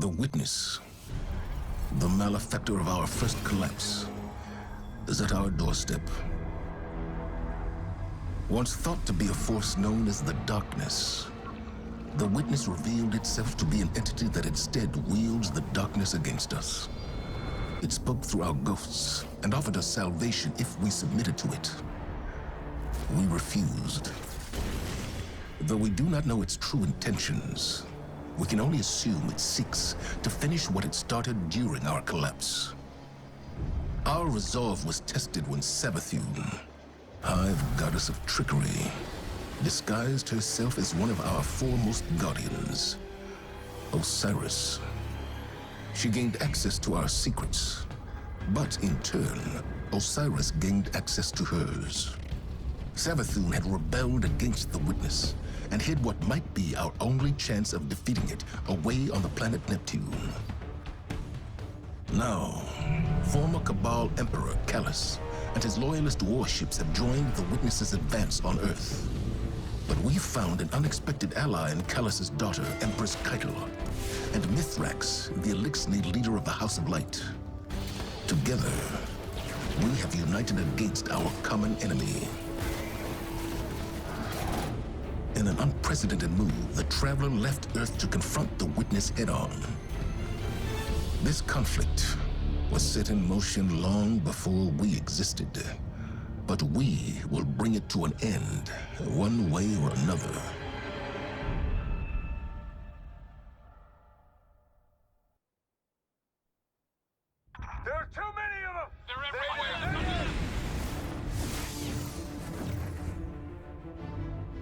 The Witness, the malefactor of our first collapse, is at our doorstep. Once thought to be a force known as the Darkness, the Witness revealed itself to be an entity that instead wields the darkness against us. It spoke through our ghosts and offered us salvation if we submitted to it. We refused. Though we do not know its true intentions, we can only assume it seeks to finish what it started during our collapse. Our resolve was tested when Savathun, Hive Goddess of Trickery, disguised herself as one of our foremost guardians, Osiris. She gained access to our secrets, but in turn, Osiris gained access to hers. Savathun had rebelled against the Witness and hid what might be our only chance of defeating it away on the planet Neptune. Now, former Cabal Emperor Callus and his loyalist warships have joined the Witness's advance on Earth. But we found an unexpected ally in Callus's daughter, Empress Caiatl, and Mithrax, the Elixir leader of the House of Light. Together, we have united against our common enemy. In an unprecedented move, the Traveler left Earth to confront the Witness head-on. This conflict was set in motion long before we existed, but we will bring it to an end, one way or another. There are too many of them! They're everywhere!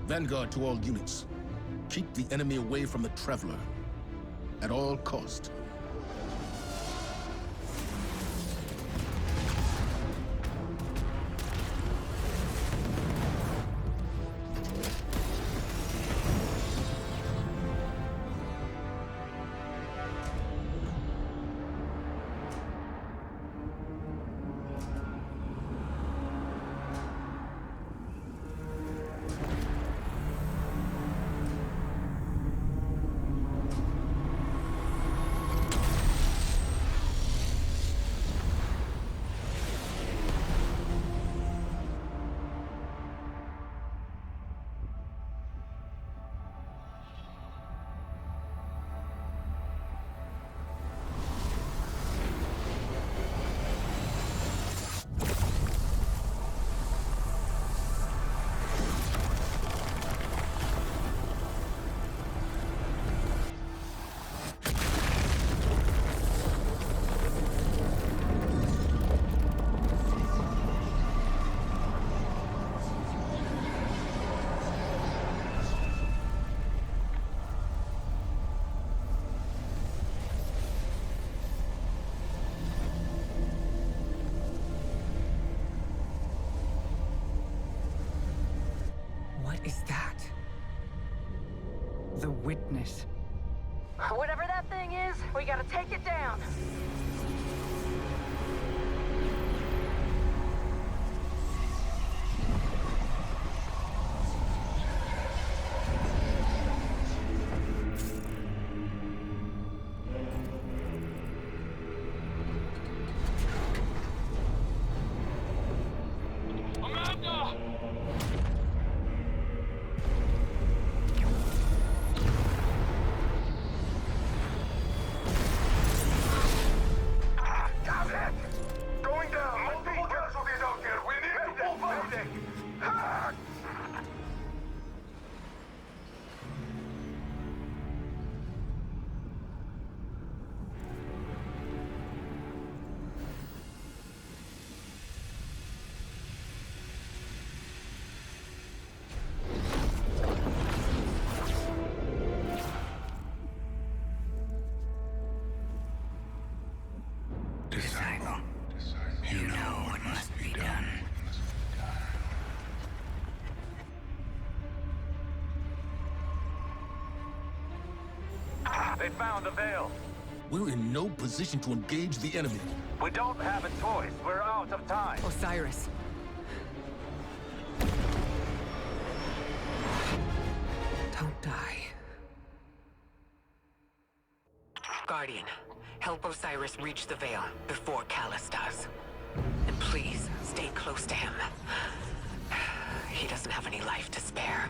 Vanguard to all units. Keep the enemy away from the Traveler, at all cost. What is that? The Witness. Whatever that thing is, we gotta take it down. Disciple, you know what must be done. They found the veil. We're in no position to engage the enemy. We don't have a choice. We're out of time. Osiris. Don't die. Guardian, help Osiris reach the Veil before Callus does. And please, stay close to him. He doesn't have any life to spare.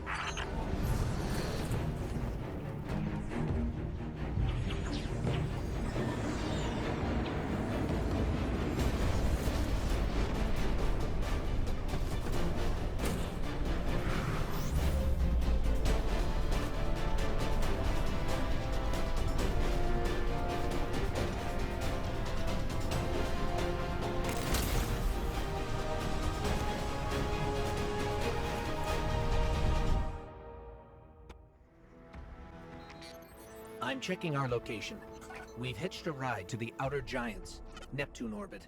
I'm checking our location. We've hitched a ride to the Outer Giants, Neptune orbit.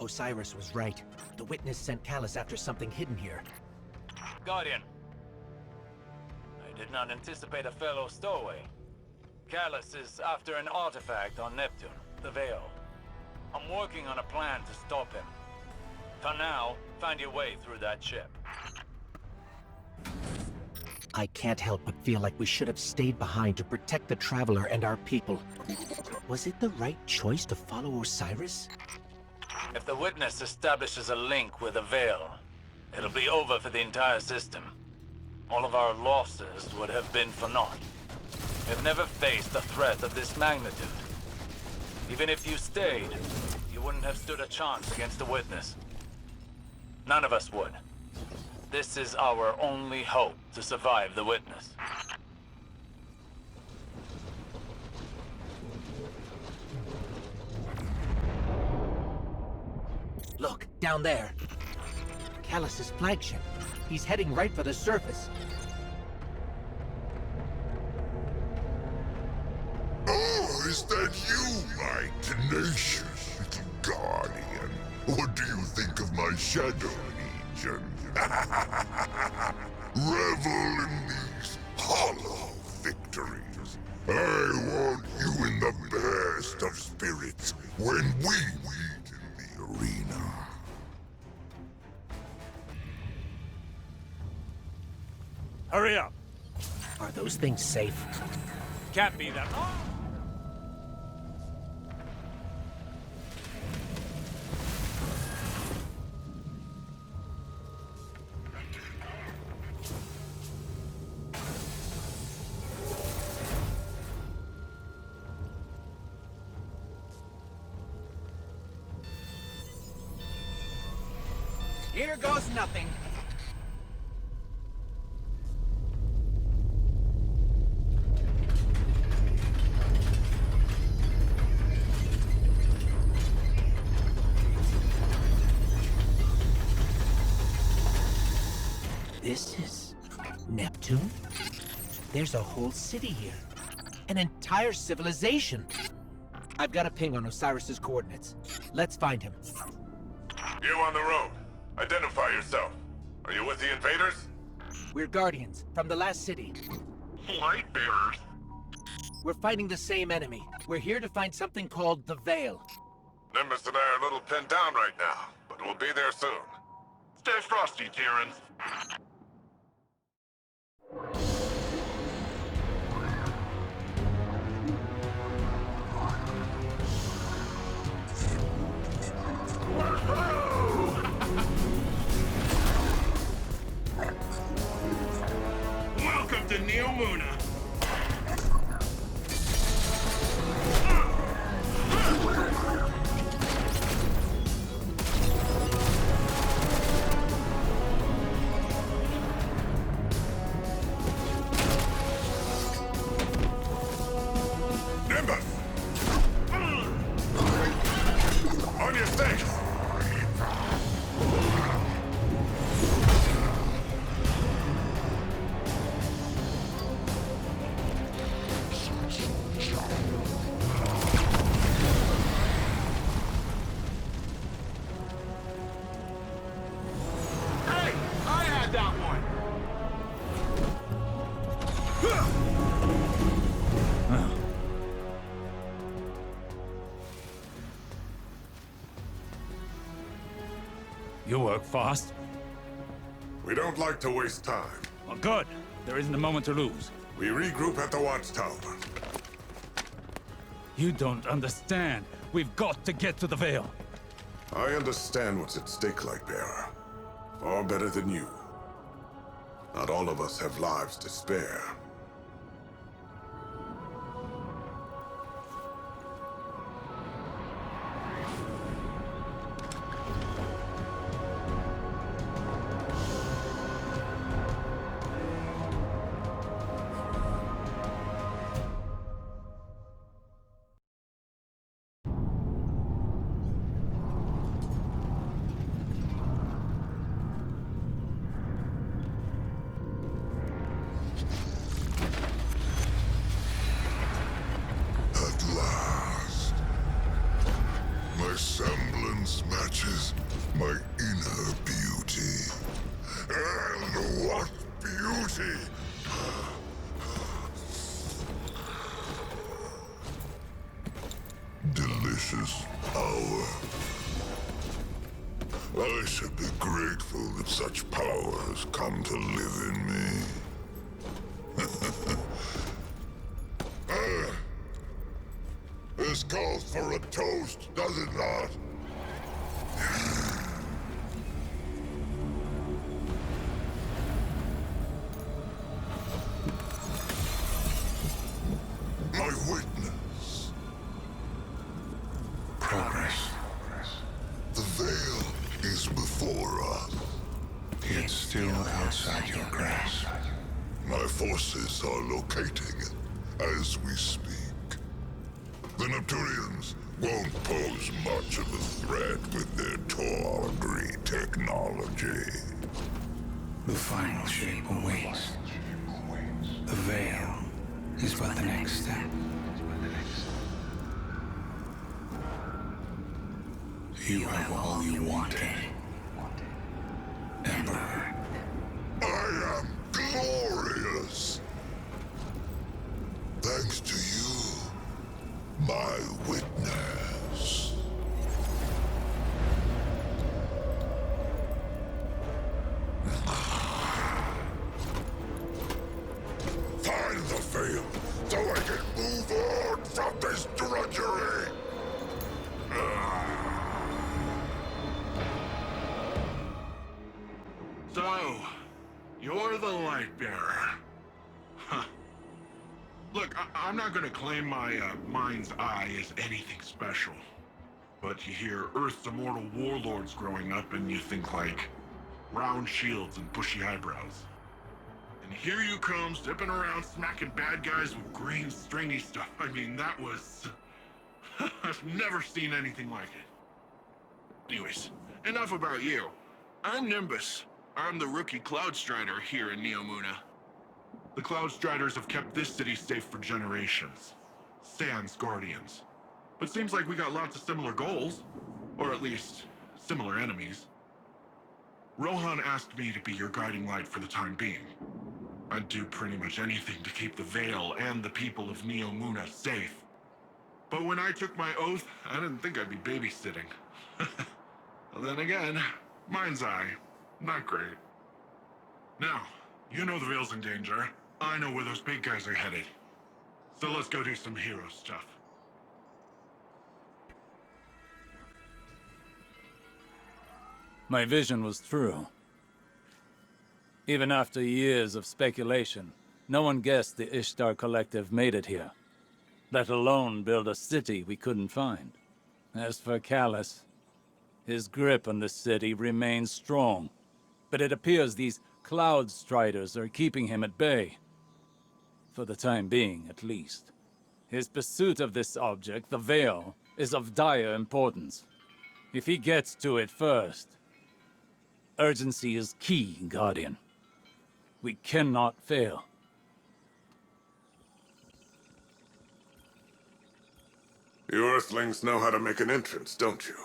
Osiris was right. The Witness sent Callus after something hidden here. Guardian. I did not anticipate a fellow stowaway. Callus is after an artifact on Neptune, the Veil. I'm working on a plan to stop him. For now, find your way through that ship. I can't help but feel like we should have stayed behind to protect the Traveler and our people. Was it the right choice to follow Osiris? If the Witness establishes a link with the Veil, it'll be over for the entire system. All of our losses would have been for naught. We've never faced a threat of this magnitude. Even if you stayed, you wouldn't have stood a chance against the Witness. None of us would. This is our only hope to survive the Witness. Look, down there. Callus's flagship. He's heading right for the surface. Oh, is that you, my tenacious little guardian? What do you think of my Shadow Legion? Revel in these hollow victories. I want you in the best of spirits when we meet in the arena. Hurry up! Are those things safe? Can't be that. Here goes nothing. This is Neptune? There's a whole city here. An entire civilization. I've got a ping on Osiris's coordinates. Let's find him. You on the road. Identify yourself. Are you with the invaders? We're Guardians, from the last city. Light bearers. We're fighting the same enemy. We're here to find something called the Veil. Nimbus and I are a little pinned down right now, but we'll be there soon. Stay frosty, Tyrants. Welcome to Neo Muna. Nimbus! On your stakes! Hey, I had that one. You work fast. We don't like to waste time. Well, good. There isn't a moment to lose. We regroup at the watchtower. You don't understand. We've got to get to the Veil. I understand what's at stake, Lightbearer. Far better than you. Not all of us have lives to spare. At last, my semblance matches my inner beauty. And what beauty! Delicious power. I should be grateful that such power has come to live in me. This calls for a toast, does it not? My witness. Progress. The veil is before us. It's still outside your grasp. My forces are locating it as we speak. The Neptunians won't pose much of a threat with their tawdry technology. The final shape awaits. The veil is but the next step. You have all you wanted, Emperor. I am glorious! Thanks to you, my witness. Find the veil, so I can move on from this drudgery! So, you're the Lightbearer. Huh. Look, I'm not gonna claim my mind's eye is anything special. But you hear Earth's immortal warlords growing up and you think like round shields and bushy eyebrows. And here you come, zipping around smacking bad guys with green stringy stuff. I mean, that was... I've never seen anything like it. Anyways, enough about you. I'm Nimbus. I'm the rookie Cloud Strider here in Neomuna. The Cloud Striders have kept this city safe for generations. Sans Guardians. But seems like we got lots of similar goals. Or at least, similar enemies. Rohan asked me to be your guiding light for the time being. I'd do pretty much anything to keep the Veil and the people of Neomuna safe. But when I took my oath, I didn't think I'd be babysitting. Well, then again, mind's eye. Not great. Now, you know the Veil's in danger. I know where those big guys are headed. So let's go do some hero stuff. My vision was true. Even after years of speculation, no one guessed the Ishtar Collective made it here. Let alone build a city we couldn't find. As for Callus, his grip on the city remains strong. But it appears these Cloud Striders are keeping him at bay. For the time being, at least. His pursuit of this object, the Veil, is of dire importance. If he gets to it first... Urgency is key, Guardian. We cannot fail. You Earthlings know how to make an entrance, don't you?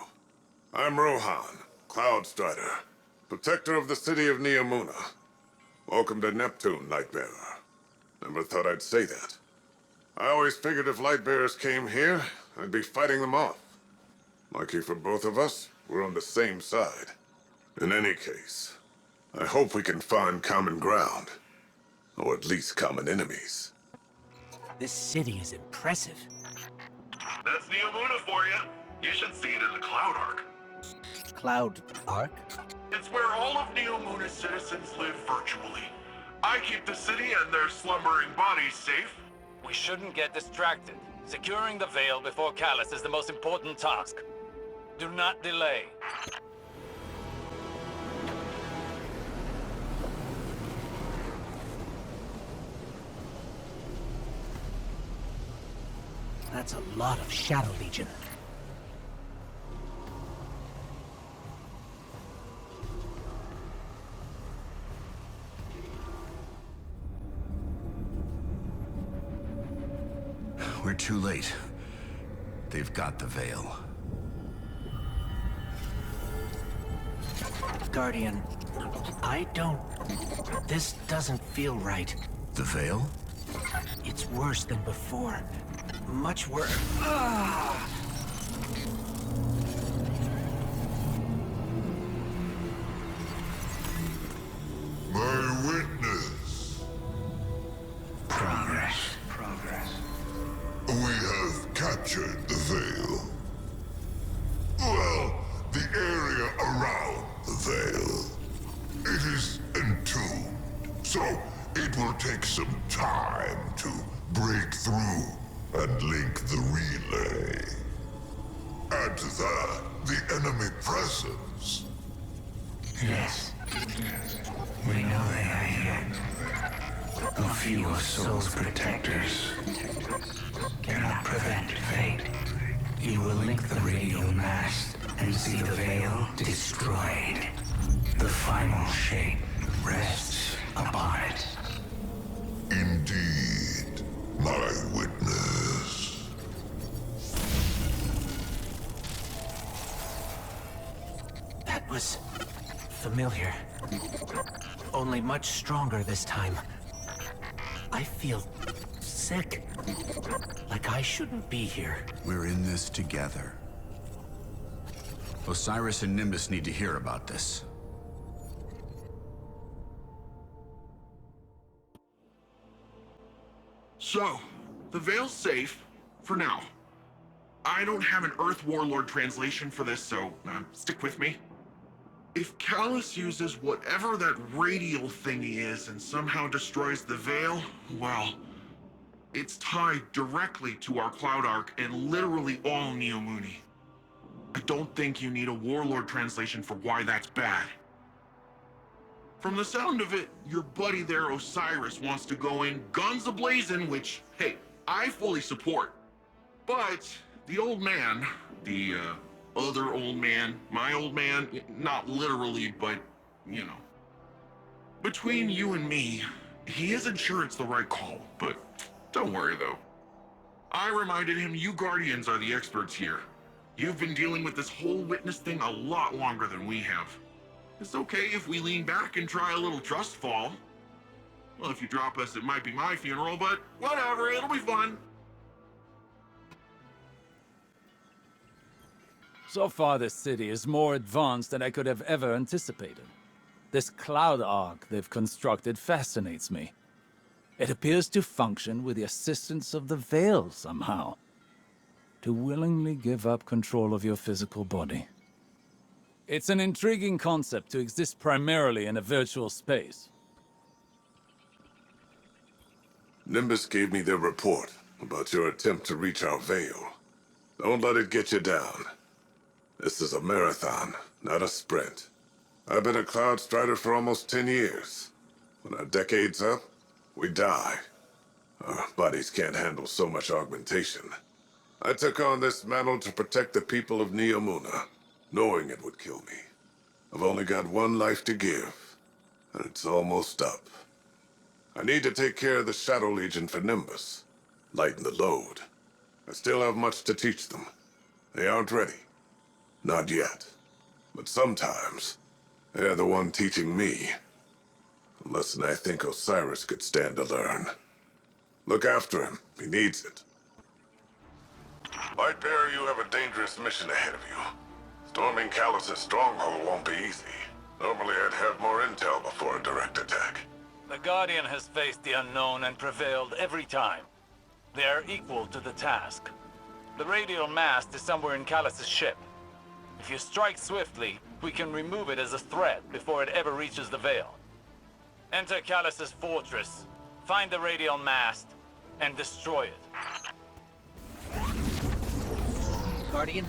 I'm Rohan, Cloud Strider, protector of the city of Neomuna. Welcome to Neptune, Lightbearer. Never thought I'd say that. I always figured if Lightbearers came here, I'd be fighting them off. Lucky for both of us, we're on the same side. In any case, I hope we can find common ground. Or at least common enemies. This city is impressive. That's Neomuna for you. You should see it in the Cloud Arc. Cloud Arc? It's where all of Neomuna's citizens live virtually. I keep the city and their slumbering bodies safe. We shouldn't get distracted. Securing the Veil before Callus is the most important task. Do not delay. That's a lot of Shadow Legion. We're too late. They've got the Veil. Guardian, I don't... This doesn't feel right. The Veil? It's worse than before. Much worse. My witness. Progress. We have captured the Veil. Well, the area around the Veil. It is entombed, so it will take some time to break through and link the relay. Add to that the enemy presence. Yes. We know they are here. A few of Soul's protectors cannot prevent fate. You will link the radio mast and see the Veil destroyed. The final shape rests upon it. Indeed, my witness. That was... familiar. Only much stronger this time. I feel... sick. Like I shouldn't be here. We're in this together. Osiris and Nimbus need to hear about this. So, the Veil's safe, for now. I don't have an Earth Warlord translation for this, so stick with me. If Callus uses whatever that radial thingy is and somehow destroys the Veil, well, it's tied directly to our Cloud Arc and literally all Neomuni. I don't think you need a Warlord translation for why that's bad. From the sound of it, your buddy there, Osiris, wants to go in guns a-blazing, which, hey, I fully support. But the old man, the other old man, my old man, not literally, but, you know. Between you and me, he isn't sure it's the right call, but don't worry though. I reminded him you Guardians are the experts here. You've been dealing with this whole witness thing a lot longer than we have. It's okay if we lean back and try a little trust fall. Well, if you drop us, it might be my funeral, but whatever, it'll be fun. So far, this city is more advanced than I could have ever anticipated. This cloud arc they've constructed fascinates me. It appears to function with the assistance of the Veil somehow. To willingly give up control of your physical body. It's an intriguing concept to exist primarily in a virtual space. Nimbus gave me their report about your attempt to reach our Veil. Don't let it get you down. This is a marathon, not a sprint. I've been a Cloud Strider for almost 10 years. When our decade's up, we die. Our bodies can't handle so much augmentation. I took on this mantle to protect the people of Neomuna, knowing it would kill me. I've only got one life to give, and it's almost up. I need to take care of the Shadow Legion for Nimbus, lighten the load. I still have much to teach them. They aren't ready. Not yet. But sometimes, they're the one teaching me. A lesson I think Osiris could stand to learn. Look after him. He needs it. Lightbearer, you have a dangerous mission ahead of you. Storming Callus's stronghold won't be easy. Normally I'd have more intel before a direct attack. The Guardian has faced the unknown and prevailed every time. They are equal to the task. The radial mast is somewhere in Callus's ship. If you strike swiftly, we can remove it as a threat before it ever reaches the Veil. Enter Callus's fortress, find the radial mast, and destroy it. Guardian?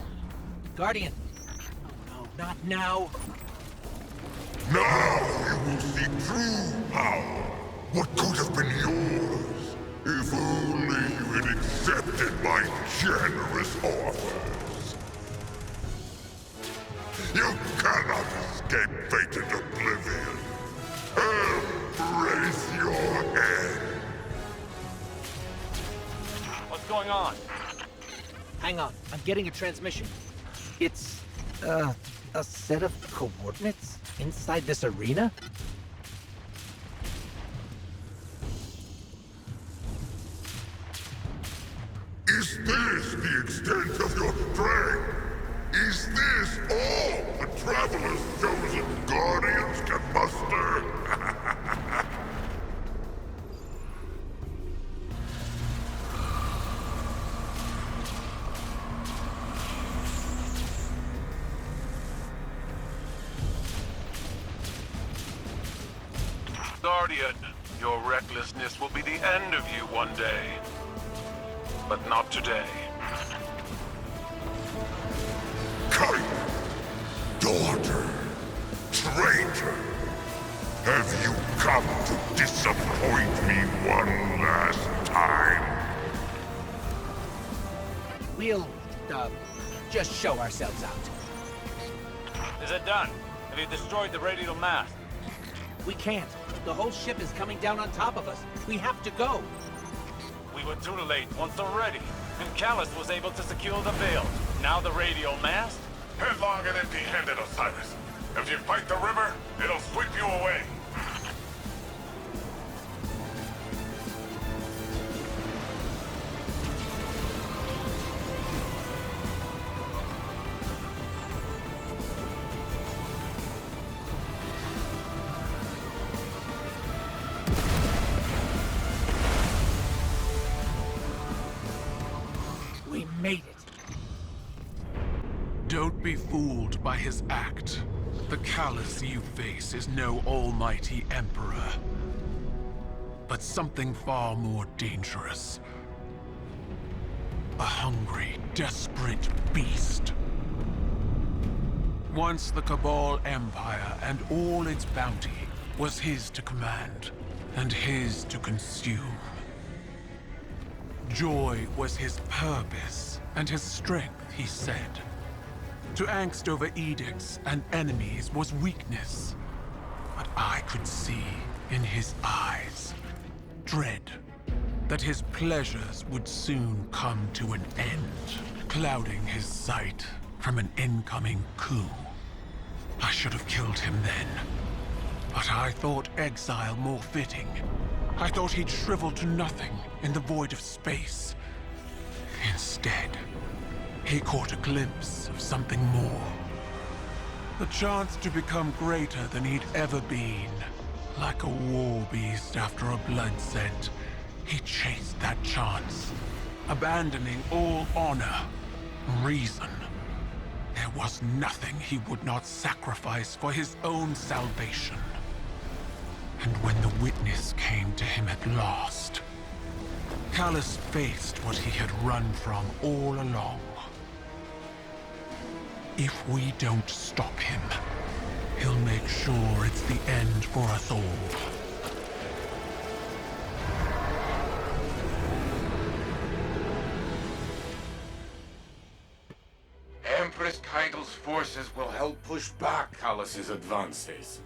Guardian! No, not now! Now you will see true power. What could have been yours, if only you had accepted my generous offers. You cannot escape fate and oblivion. Embrace your end. What's going on? Hang on, I'm getting a transmission. It's, a set of coordinates inside this arena? Is this the extent of your strength? Is this all the Traveler's chosen Guardians can muster? Guardian, your recklessness will be the end of you one day. But not today. Caiatl, daughter, traitor, have you come to disappoint me one last time? We'll, just show ourselves out. Is it done? Have you destroyed the radial mast? We can't. The whole ship is coming down on top of us. We have to go. We were too late once already, and Callus was able to secure the Veil. Now the radial mast? Headlong and empty-handed, Osiris. If you fight the river, it'll sweep you away. We made it. Don't be fooled by his act. The Callus you face is no almighty emperor, but something far more dangerous. A hungry, desperate beast. Once the Cabal Empire and all its bounty was his to command, and his to consume. Joy was his purpose, and his strength, he said. To angst over edicts and enemies was weakness. But I could see in his eyes dread that his pleasures would soon come to an end, clouding his sight from an incoming coup. I should have killed him then, but I thought exile more fitting. I thought he'd shrivel to nothing in the void of space. Instead, he caught a glimpse of something more. The chance to become greater than he'd ever been. Like a war beast after a blood scent, he chased that chance, abandoning all honor, reason. There was nothing he would not sacrifice for his own salvation. And when the witness came to him at last, Callus faced what he had run from all along. If we don't stop him, he'll make sure it's the end for us all. Empress Caiatl's forces will help push back Callus's advances.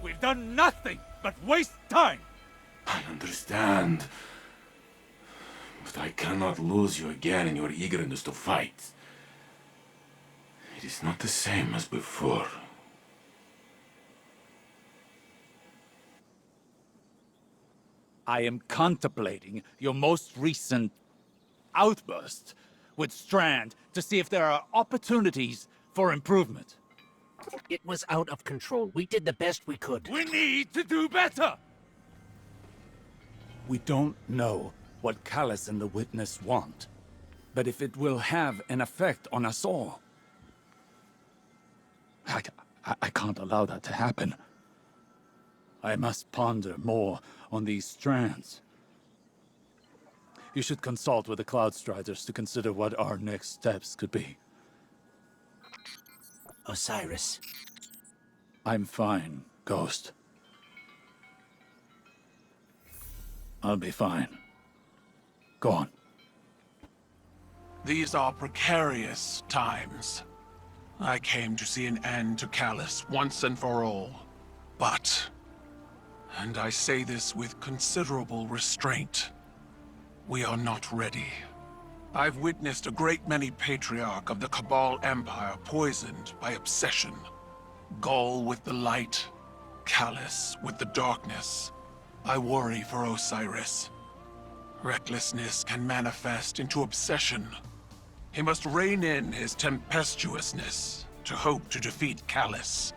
We've done nothing but waste time! I understand. But I cannot lose you again in your eagerness to fight. It is not the same as before. I am contemplating your most recent outburst with Strand to see if there are opportunities for improvement. It was out of control. We did the best we could. We need to do better! We don't know what Callus and the Witness want. But if it will have an effect on us all, I can't allow that to happen. I must ponder more on these strands. You should consult with the Cloud Striders to consider what our next steps could be. Osiris. I'm fine, Ghost. I'll be fine. Go on. These are precarious times. I came to see an end to Callus once and for all. But, and I say this with considerable restraint, we are not ready. I've witnessed a great many patriarch of the Cabal Empire poisoned by obsession. Gaul with the light, Callus with the darkness. I worry for Osiris. Recklessness can manifest into obsession. He must rein in his tempestuousness to hope to defeat Callus.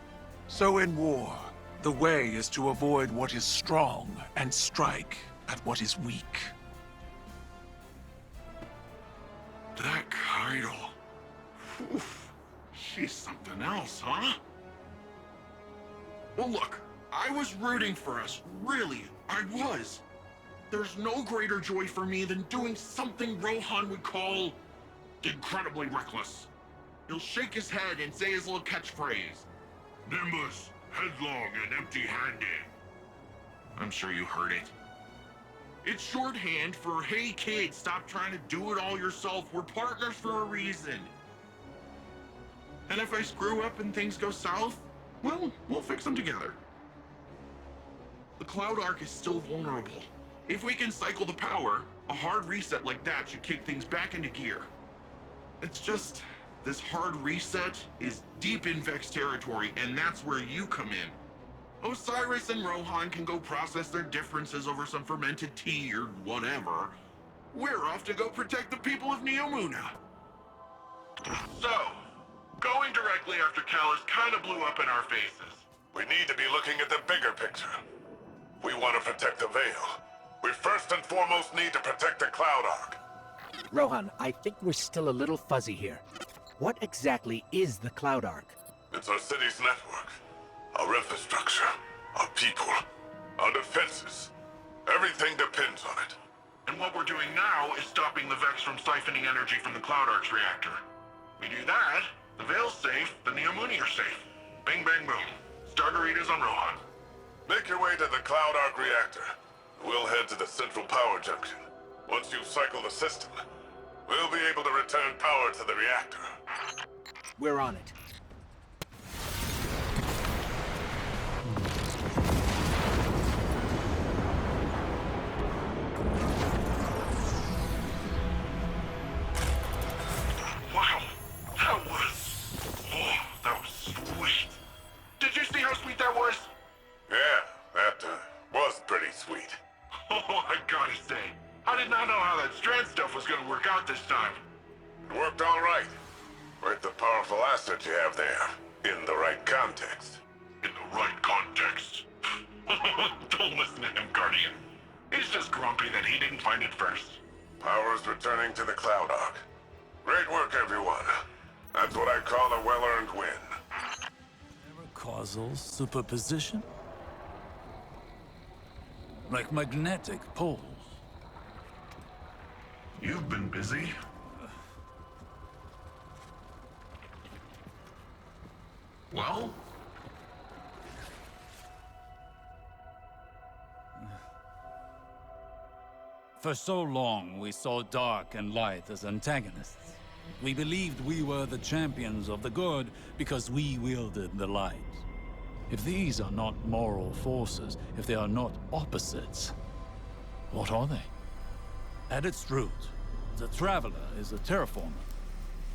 So in war, the way is to avoid what is strong and strike at what is weak. That Caiatl. Oof. She's something else, huh? Well, look, I was rooting for us. Really, I was. There's no greater joy for me than doing something Rohan would call incredibly reckless. He'll shake his head and say his little catchphrase. Nimbus, headlong and empty-handed. I'm sure you heard it. It's shorthand for, hey kid, stop trying to do it all yourself. We're partners for a reason. And if I screw up and things go south, well, we'll fix them together. The Cloud Arc is still vulnerable. If we can cycle the power, a hard reset like that should kick things back into gear. It's just, this hard reset is deep in Vex territory, and that's where you come in. Osiris and Rohan can go process their differences over some fermented tea or whatever. We're off to go protect the people of Neomuna. So, going directly after Callus kind of blew up in our faces. We need to be looking at the bigger picture. We want to protect the Veil. We first and foremost need to protect the Cloud Arc. Rohan, I think we're still a little fuzzy here. What exactly is the Cloud Arc? It's our city's network, our infrastructure, our people, our defenses. Everything depends on it. And what we're doing now is stopping the Vex from siphoning energy from the Cloud Arc's reactor. We do that, the Veil's safe, the Neomuni are safe. Bing, bang, boom. Stargaritas on Rohan. Make your way to the Cloud Arc reactor. We'll head to the central power junction. Once you cycle the system, we'll be able to return power to the reactor. We're on it. Wow, that was sweet. Did you see how sweet that was? Yeah, that was pretty sweet. Oh, I gotta say, I did not know how that strand stuff was gonna work out this time. It worked all right. With the powerful asset you have there, in the right context. In the right context. Don't listen to him, Guardian. He's just grumpy that he didn't find it first. Power's returning to the Cloud Arc. Great work, everyone. That's what I call a well-earned win. Causal superposition? Like magnetic poles. You've been busy. Well? For so long, we saw dark and light as antagonists. We believed we were the champions of the good because we wielded the light. If these are not moral forces, if they are not opposites, what are they? At its root, the Traveler is a terraformer,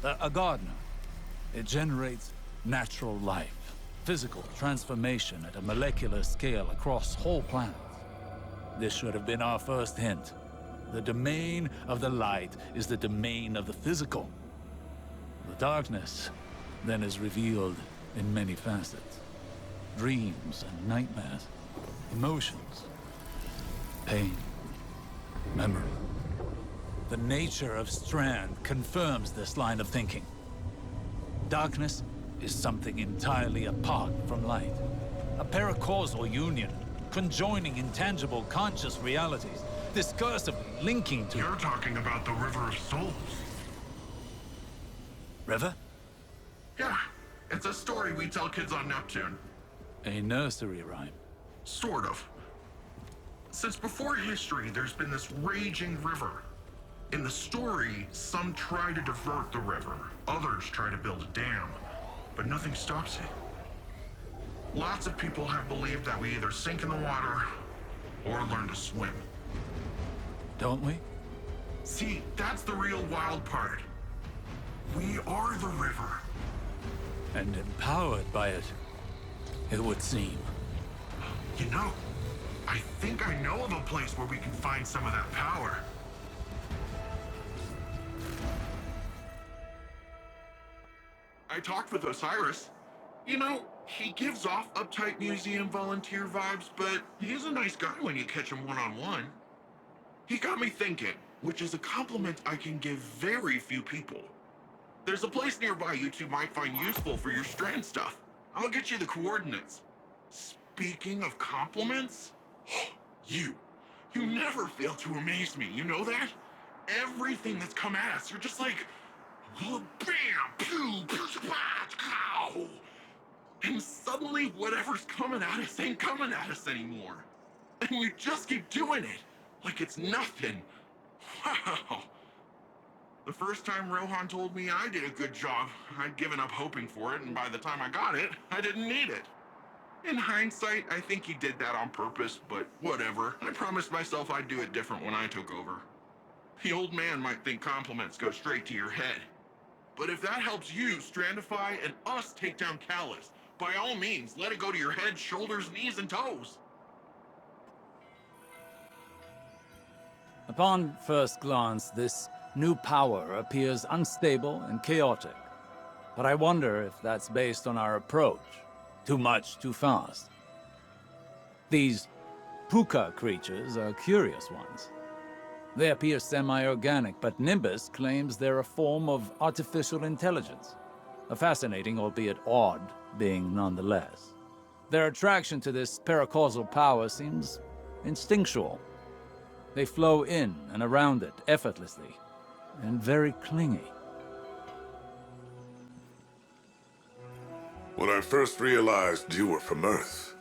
a gardener. It generates natural life, physical transformation at a molecular scale across whole planets. This should have been our first hint. The domain of the light is the domain of the physical. The darkness then is revealed in many facets. Dreams and nightmares, emotions, pain, memory. The nature of Strand confirms this line of thinking. Darkness is something entirely apart from light. A paracausal union, conjoining intangible conscious realities, discursively linking to... You're talking about the River of Souls. River? Yeah, it's a story we tell kids on Neptune. A nursery rhyme. Sort of. Since before history, there's been this raging river. In the story, some try to divert the river, others try to build a dam, but nothing stops it. Lots of people have believed that we either sink in the water or learn to swim. Don't we? See, that's the real wild part. We are the river. And empowered by it, it would seem. You know, I think I know of a place where we can find some of that power. I talked with Osiris. You know, he gives off uptight museum volunteer vibes, but he's a nice guy when you catch him one-on-one. He got me thinking, which is a compliment I can give very few people. There's a place nearby you two might find useful for your Strand stuff. I'll get you the coordinates. Speaking of compliments, you never fail to amaze me, you know that? Everything that's come at us, you're just like, bam, pew, pew, cow. And suddenly whatever's coming at us ain't coming at us anymore. And we just keep doing it, like it's nothing. Wow. The first time Rohan told me I did a good job, I'd given up hoping for it, and by the time I got it, I didn't need it. In hindsight, I think he did that on purpose, but whatever. I promised myself I'd do it different when I took over. The old man might think compliments go straight to your head. But if that helps you Strandify and us take down Callus, by all means, let it go to your head, shoulders, knees, and toes. Upon first glance, this new power appears unstable and chaotic. But I wonder if that's based on our approach. Too much, too fast. These puka creatures are curious ones. They appear semi-organic, but Nimbus claims they're a form of artificial intelligence. A fascinating, albeit odd, being nonetheless. Their attraction to this paracausal power seems instinctual. They flow in and around it effortlessly, and very clingy. When I first realized you were from Earth,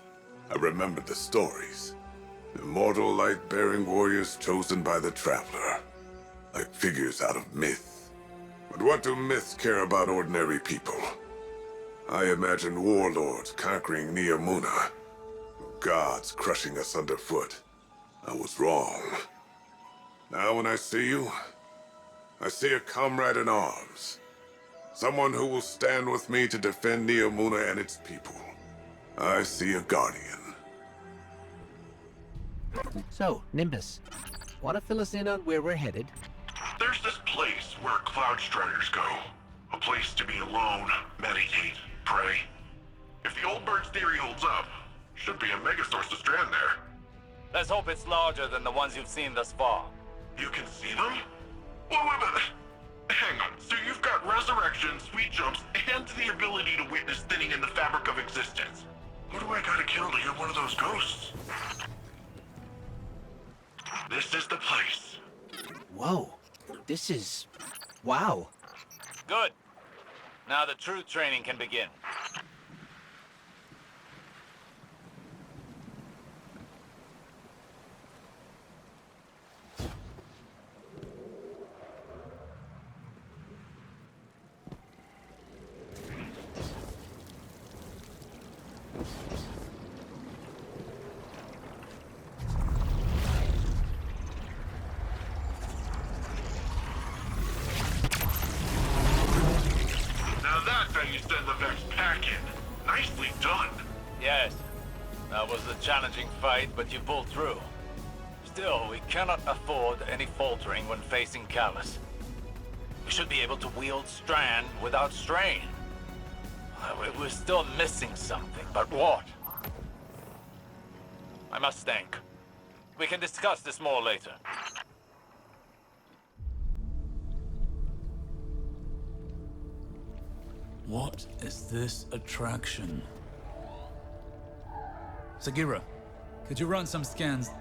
I remembered the stories. Immortal light-bearing warriors chosen by the Traveler, like figures out of myth. But what do myths care about ordinary people? I imagined warlords conquering Neomuna, gods crushing us underfoot. I was wrong. Now when I see you, I see a comrade in arms. Someone who will stand with me to defend Neomuna and its people. I see a guardian. So, Nimbus, want to fill us in on where we're headed? There's this place where Cloud Striders go. A place to be alone, meditate, pray. If the old bird's theory holds up, should be a megasource to Strand there. Let's hope it's larger than the ones you've seen thus far. You can see them? Wait, hang on, so you've got resurrection, sweet jumps, and the ability to witness thinning in the fabric of existence. Who do I gotta kill to get one of those ghosts? This is the place. Whoa, this is... wow. Good. Now the true training can begin. Challenging fight, but you pulled through. Still, we cannot afford any faltering when facing Callus. We should be able to wield Strand without strain. We're still missing something, but what? I must think. We can discuss this more later. What is this attraction? Sagira, could you run some scans?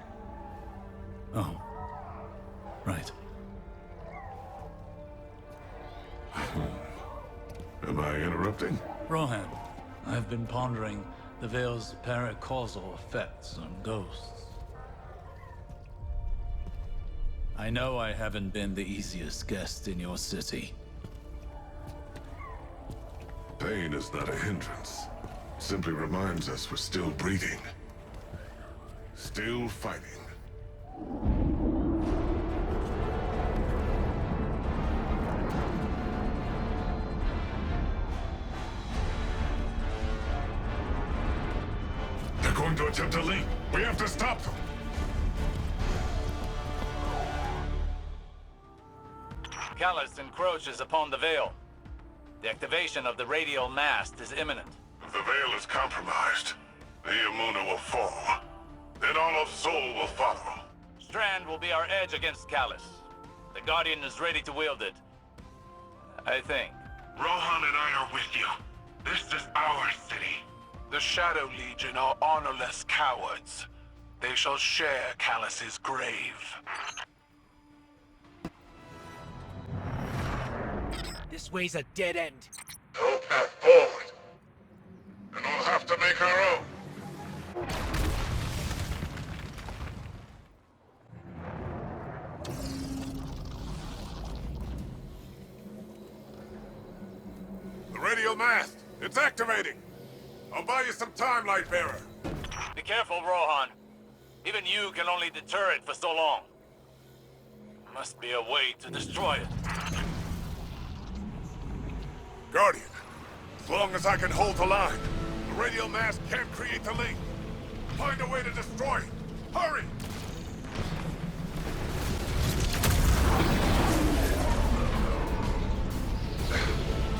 Oh. Right. Am I interrupting? Rohan, I've been pondering the Veil's paracausal effects on ghosts. I know I haven't been the easiest guest in your city. Pain is not a hindrance. Simply reminds us we're still breathing. Still fighting. They're going to attempt a leak. We have to stop them. Callus encroaches upon the Veil. The activation of the radial mast is imminent. If the Veil is compromised, Niamuna will fall. Then all of Sol will follow. Strand will be our edge against Callus. The Guardian is ready to wield it. I think. Rohan and I are with you. This is our city. The Shadow Legion are honorless cowards. They shall share Callus's grave. This way's a dead end. No path forward. And we'll have to make our own. The radial mast! It's activating! I'll buy you some time, Lightbearer. Be careful, Rohan. Even you can only deter it for so long. Must be a way to destroy it. Guardian, as long as I can hold the line, the radial mast can't create the link. Find a way to destroy it. Hurry!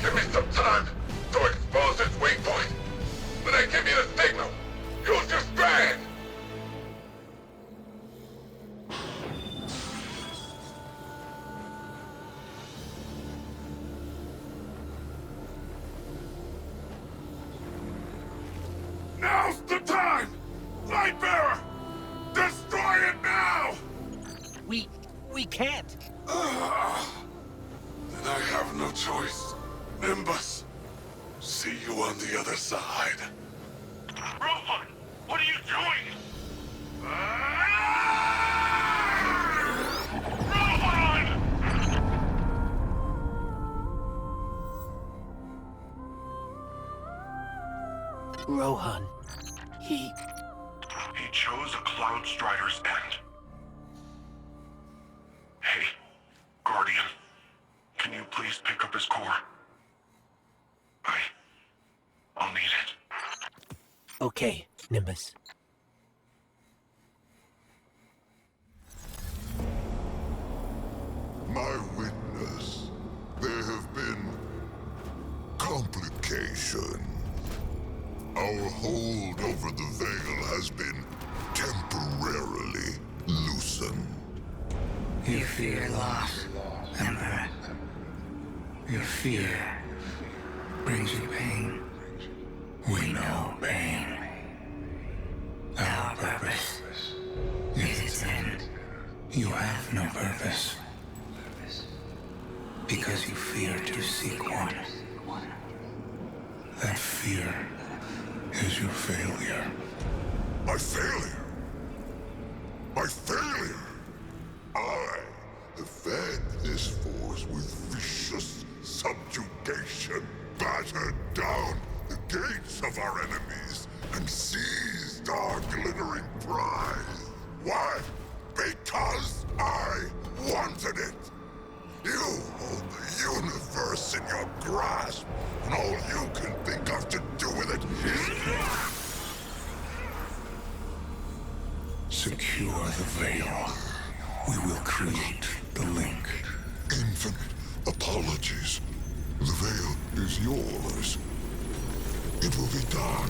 Give me some time to expose its weak point. When I give you the signal, use your strand! Now's the time! Lightbearer! Destroy it now! We can't. Then I have no choice. Nimbus, see you on the other side. Rohan, what are you doing? Rohan! Rohan. He chose a Cloud Strider's end. Hey, Guardian, can you please pick up his core? I'll need it. Okay, Nimbus. My witness, there have been complications. Our hold over the Veil has been temporarily loosened. You fear loss, Emperor. Your fear brings you pain. We know pain. Our purpose is its end. You have no purpose. Because you fear to seek one. That fear is your failure. My failure? My failure? I have fed this force with vicious subjugation, battered down the gates of our enemies, and seized our glittering prize. Why? Because I wanted it. You hold the universe in your grasp, and all you can think of to do with it is... Secure the Veil. We will create the link. Infinite apologies. The Veil is yours. It will be done.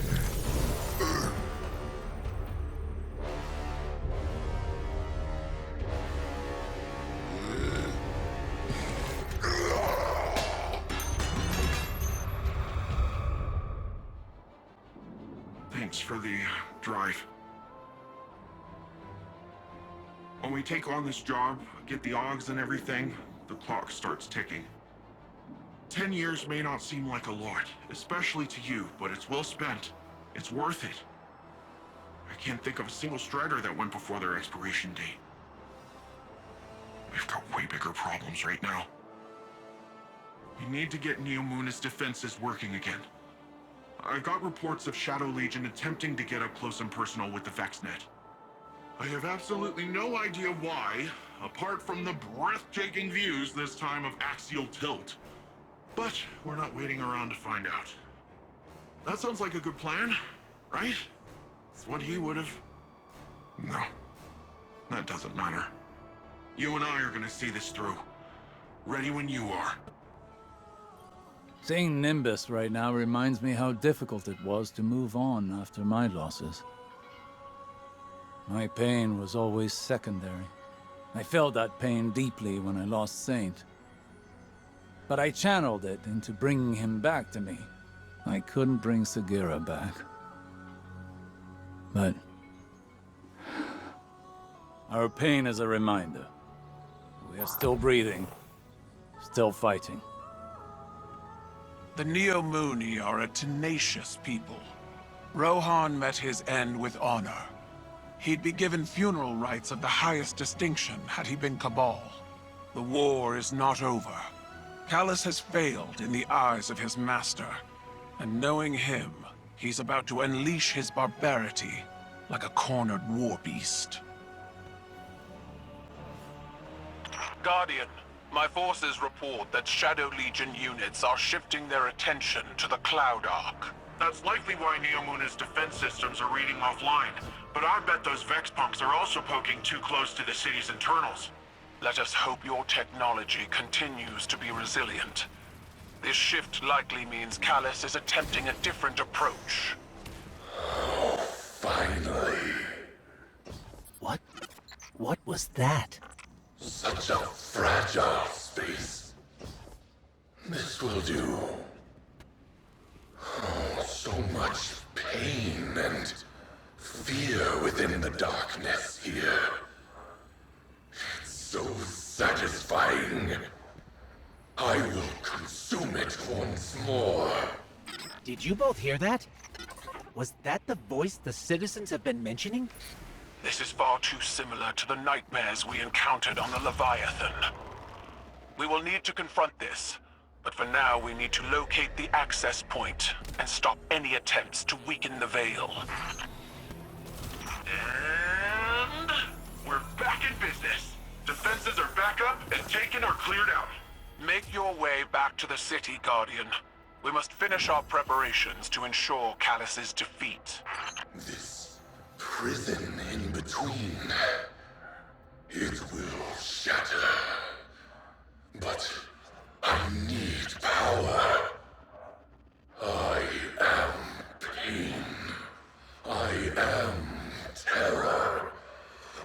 Thanks for the drive. When we take on this job, get the Augs and everything, the clock starts ticking. 10 years may not seem like a lot, especially to you, but it's well spent. It's worth it. I can't think of a single Strider that went before their expiration date. We've got way bigger problems right now. We need to get Neomuna's defenses working again. I've got reports of Shadow Legion attempting to get up close and personal with the VexNet. I have absolutely no idea why, apart from the breathtaking views this time of axial tilt. But we're not waiting around to find out. That sounds like a good plan, right? It's what he would have... No, that doesn't matter. You and I are gonna see this through. Ready when you are. Seeing Nimbus right now reminds me how difficult it was to move on after my losses. My pain was always secondary. I felt that pain deeply when I lost Saint. But I channeled it into bringing him back to me. I couldn't bring Sagira back. But our pain is a reminder. We are still breathing, still fighting. The Neomuni are a tenacious people. Rohan met his end with honor. He'd be given funeral rites of the highest distinction had he been Cabal. The war is not over. Callus has failed in the eyes of his master. And knowing him, he's about to unleash his barbarity like a cornered war beast. Guardian, my forces report that Shadow Legion units are shifting their attention to the Cloud Arc. That's likely why Neomuna's defense systems are reading offline, but I bet those Vex punks are also poking too close to the city's internals. Let us hope your technology continues to be resilient. This shift likely means Callus is attempting a different approach. Oh, finally. What was that? Such a fragile space. This will do. Oh, so much pain and fear within the darkness here. It's so satisfying. I will consume it once more. Did you both hear that? Was that the voice the citizens have been mentioning? This is far too similar to the nightmares we encountered on the Leviathan. We will need to confront this, but for now we need to locate the access point and stop any attempts to weaken the Veil. And we're back in business. Defenses are back up and taken or cleared out. Make your way back to the city, Guardian. We must finish our preparations to ensure Callus's defeat. This prison in between, it will shatter. But I need power. I am pain. I am terror.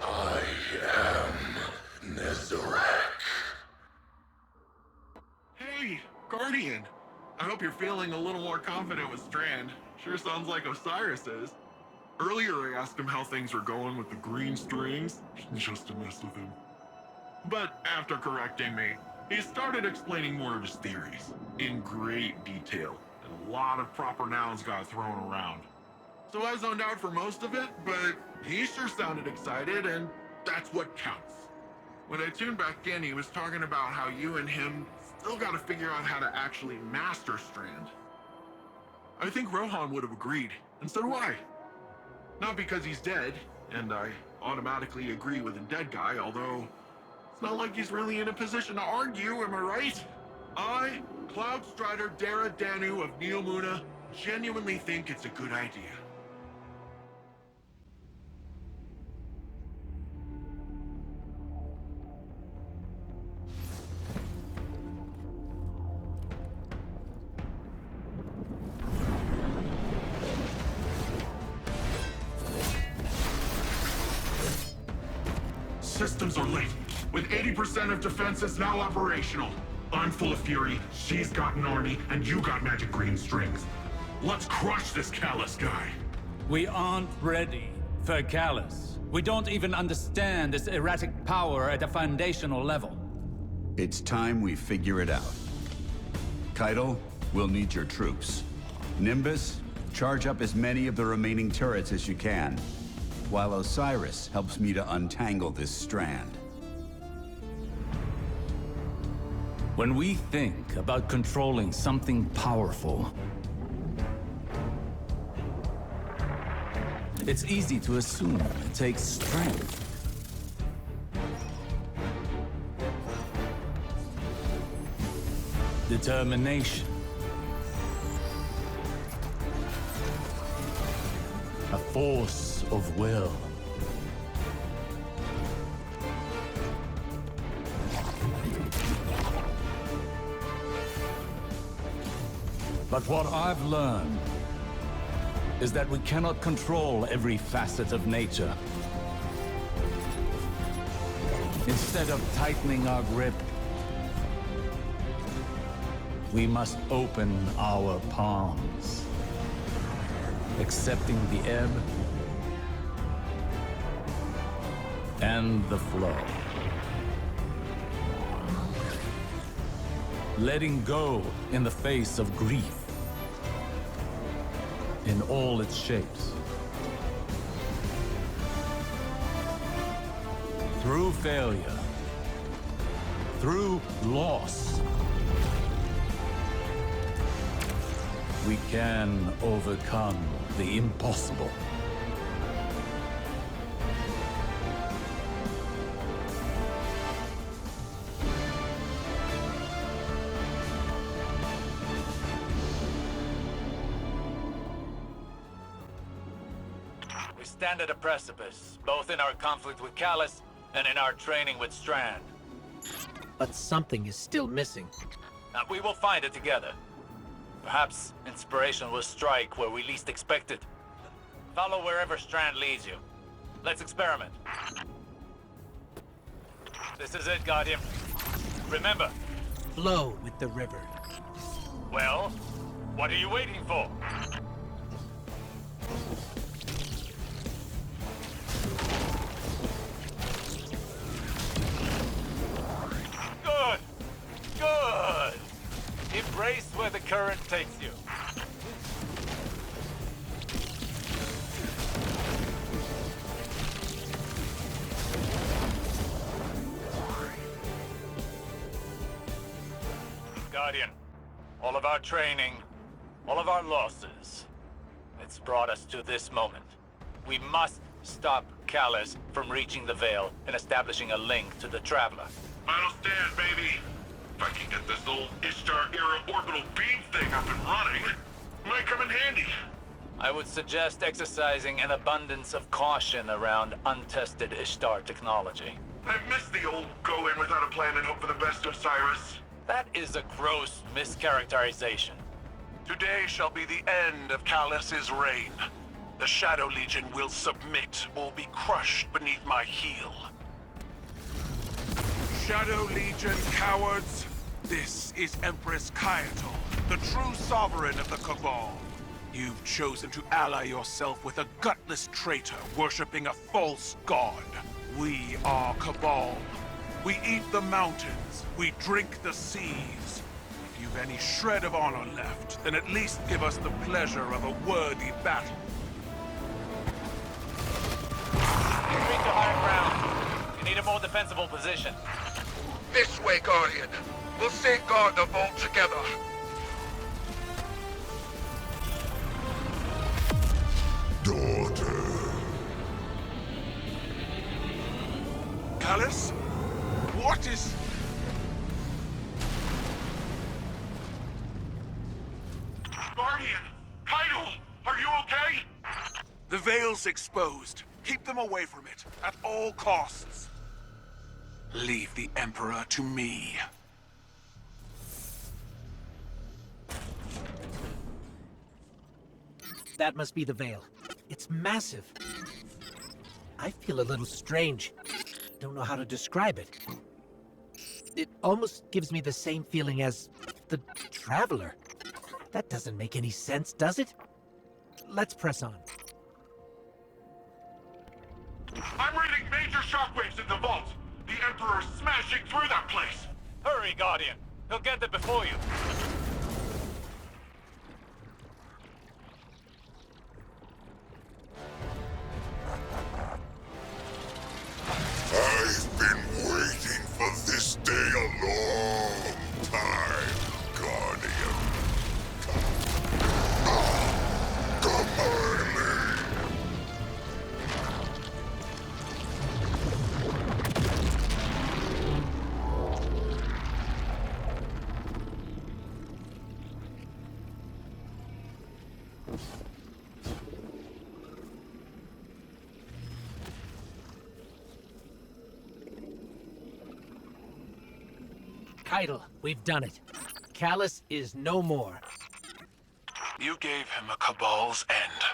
I am Nezcafé. Hey, Guardian. I hope you're feeling a little more confident with Strand. Sure sounds like Osiris is. Earlier I asked him how things were going with the green strings, just to mess with him. But after correcting me, he started explaining more of his theories, in great detail, and a lot of proper nouns got thrown around. So I zoned out for most of it, but he sure sounded excited, and that's what counts. When I tuned back in, he was talking about how you and him still gotta figure out how to actually master Strand. I think Rohan would have agreed, and so do I. Not because he's dead, and I automatically agree with the dead guy, although it's not like he's really in a position to argue, am I right? I, Cloud Strider Dara Danu of Neomuna, genuinely think it's a good idea. Systems are late, with 80% of defenses now operational. I'm full of fury, she's got an army, and you got magic green strings. Let's crush this Callus guy. We aren't ready for Callus. We don't even understand its erratic power at a foundational level. It's time we figure it out. Caiatl, we'll need your troops. Nimbus, charge up as many of the remaining turrets as you can, while Osiris helps me to untangle this strand. When we think about controlling something powerful, it's easy to assume it takes strength. Determination. A force of will. But what I've learned is that we cannot control every facet of nature. Instead of tightening our grip, we must open our palms, accepting the ebb and the flow. Letting go in the face of grief, in all its shapes. Through failure, through loss, we can overcome the impossible. We stand at a precipice, both in our conflict with Callus and in our training with Strand. But something is still missing. We will find it together. Perhaps inspiration will strike where we least expect it. Follow wherever Strand leads you. Let's experiment. This is it, Guardian. Remember. Flow with the river. Well, what are you waiting for? Good! Good! Embrace where the current takes you. Guardian, all of our training, all of our losses, it's brought us to this moment. We must stop Callus from reaching the Veil and establishing a link to the Traveler. Final stand, baby. If I can get this old Ishtar-era orbital beam thing up and running, it might come in handy. I would suggest exercising an abundance of caution around untested Ishtar technology. I miss the old go in without a plan and hope for the best, Osiris. That is a gross mischaracterization. Today shall be the end of Callus's reign. The Shadow Legion will submit or be crushed beneath my heel. Shadow Legion cowards, this is Empress Caiatl, the true sovereign of the Cabal. You've chosen to ally yourself with a gutless traitor worshipping a false god. We are Cabal. We eat the mountains, we drink the seas. If you've any shred of honor left, then at least give us the pleasure of a worthy battle. Retreat to higher ground. You need a more defensible position. This way, Guardian. We'll safeguard the vault together. Daughter. Callus? What is... Guardian! Caiatl! Are you okay? The Veil's exposed. Keep them away from it, at all costs. Leave the Emperor to me. That must be the Veil. It's massive. I feel a little strange. Don't know how to describe it. It almost gives me the same feeling as the Traveler. That doesn't make any sense, does it? Let's press on. I'm reading major shockwaves in the vault. The Emperor's smashing through that place. Hurry, Guardian. He'll get there before you. I've been waiting for this day a long time, Guardian. Come early. Caiatl, we've done it. Callus is no more. You gave him a Cabal's end.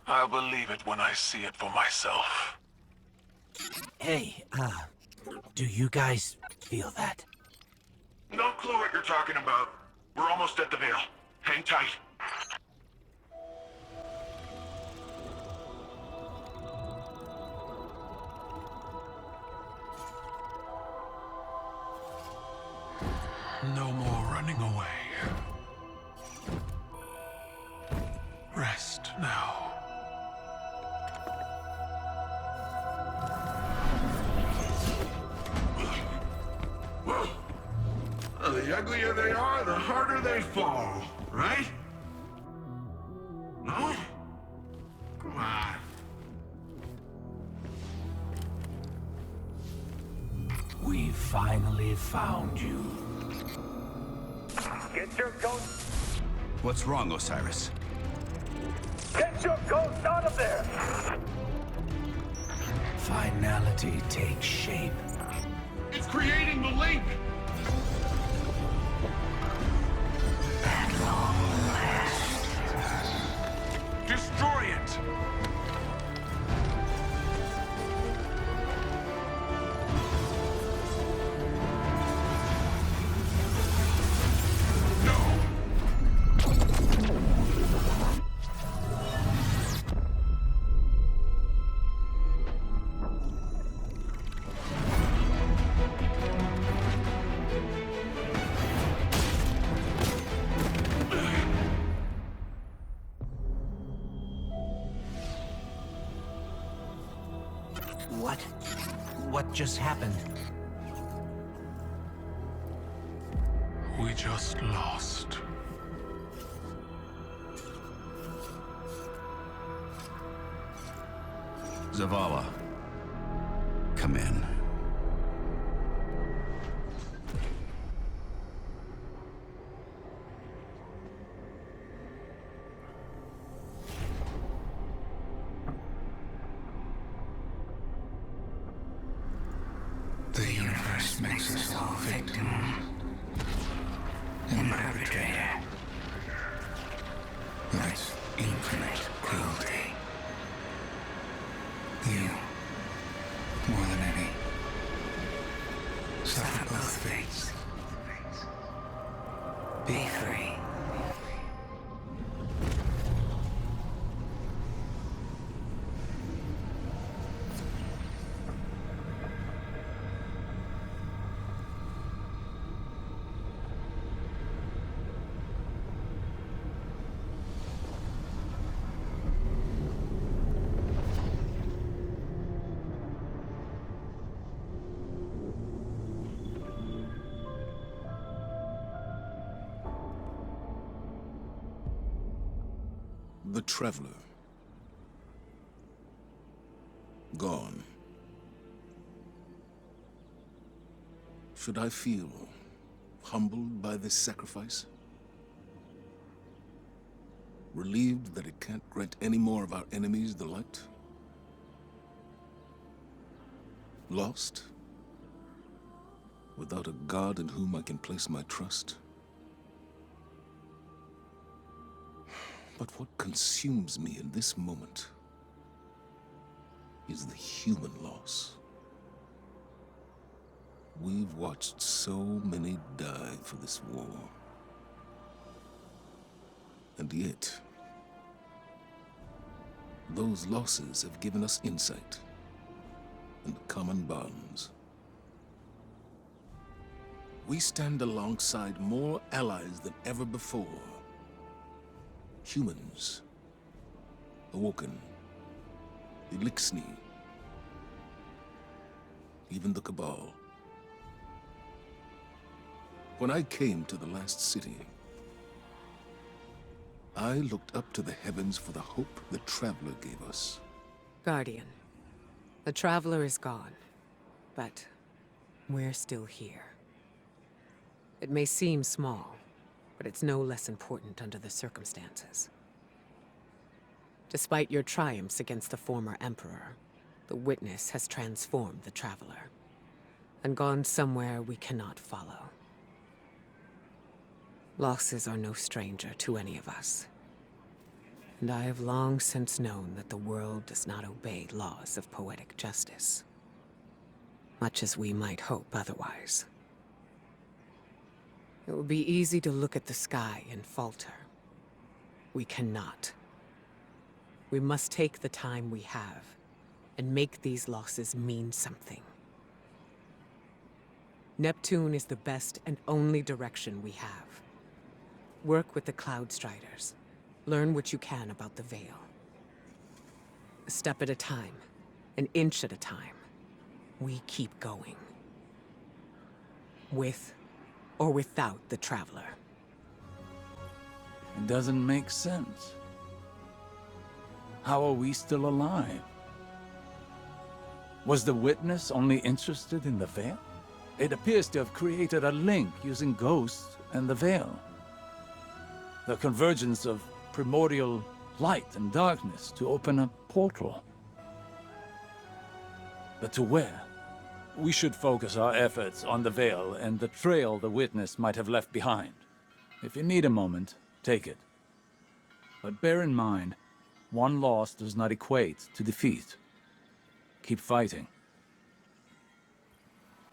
I'll believe it when I see it for myself. Hey, do you guys feel that? No clue what you're talking about. We're almost at the Veil. Hang tight. No more running away. Rest now. Well, the uglier they are, the harder they fall, right? No? Come on. We finally found you. Get your ghost! What's wrong, Osiris? Get your ghost out of there! Finality takes shape. It's creating the link! At long last. Destroy it! What just happened? We just lost. Zavala, come in. The universe makes us all victim and perpetrator. That's infinite cruelty. You, more than any, suffer both fates. Be free. The Traveler. Gone. Should I feel humbled by this sacrifice? Relieved that it can't grant any more of our enemies the light? Lost? Without a god in whom I can place my trust? But what consumes me in this moment is the human loss. We've watched so many die for this war. And yet, Those losses have given us insight and common bonds. We stand alongside more allies than ever before. Humans, Awoken, the Elixni, even the Cabal. When I came to the last city, I looked up to the heavens for the hope the Traveler gave us. Guardian, the Traveler is gone, but we're still here. It may seem small, but it's no less important under the circumstances. Despite your triumphs against the former Emperor, the Witness has transformed the Traveler, and gone somewhere we cannot follow. Losses are no stranger to any of us, and I have long since known that the world does not obey laws of poetic justice, much as we might hope otherwise. It would be easy to look at the sky and falter. We cannot. We must take the time we have and make these losses mean something. Neptune is the best and only direction we have. Work with the Cloud Striders. Learn what you can about the Veil. A step at a time, an inch at a time, we keep going. With or without the Traveler. It doesn't make sense. How are we still alive? Was the Witness only interested in the Veil? It appears to have created a link using ghosts and the Veil. The convergence of primordial light and darkness to open a portal. But to where? We should focus our efforts on the Veil and the trail the Witness might have left behind. If you need a moment, take it. But bear in mind, one loss does not equate to defeat. Keep fighting.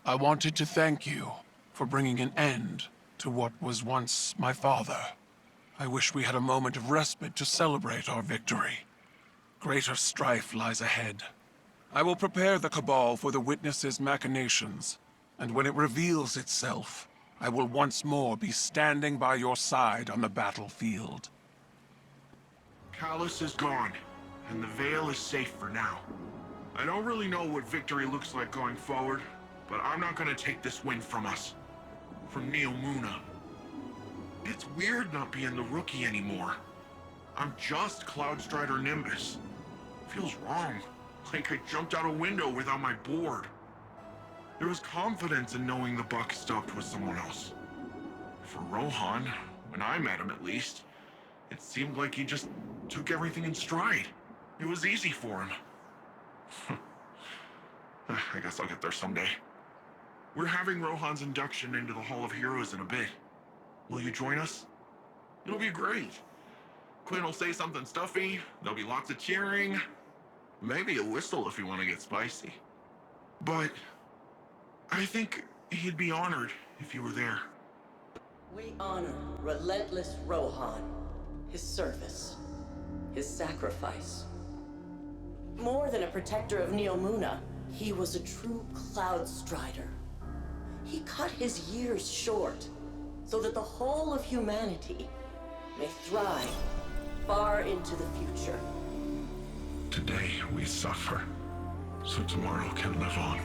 I wanted to thank you for bringing an end to what was once my father. I wish we had a moment of respite to celebrate our victory. Greater strife lies ahead. I will prepare the Cabal for the Witness's machinations, and when it reveals itself, I will once more be standing by your side on the battlefield. Callus is gone, and the Veil is safe for now. I don't really know what victory looks like going forward, but I'm not gonna take this win from us. From Neomuna. It's weird not being the rookie anymore. I'm just Cloudstrider Nimbus. Feels wrong. Like I jumped out a window without my board. There was confidence in knowing the buck stopped with someone else. For Rohan, when I met him at least, it seemed like he just took everything in stride. It was easy for him. I guess I'll get there someday. We're having Rohan's induction into the Hall of Heroes in a bit. Will you join us? It'll be great. Quinn will say something stuffy, there'll be lots of cheering. Maybe a whistle if you want to get spicy. But I think he'd be honored if you were there. We honor relentless Rohan, his service, his sacrifice. More than a protector of Neomuna, he was a true Cloud Strider. He cut his years short so that the whole of humanity may thrive far into the future. Today we suffer, so tomorrow can live on.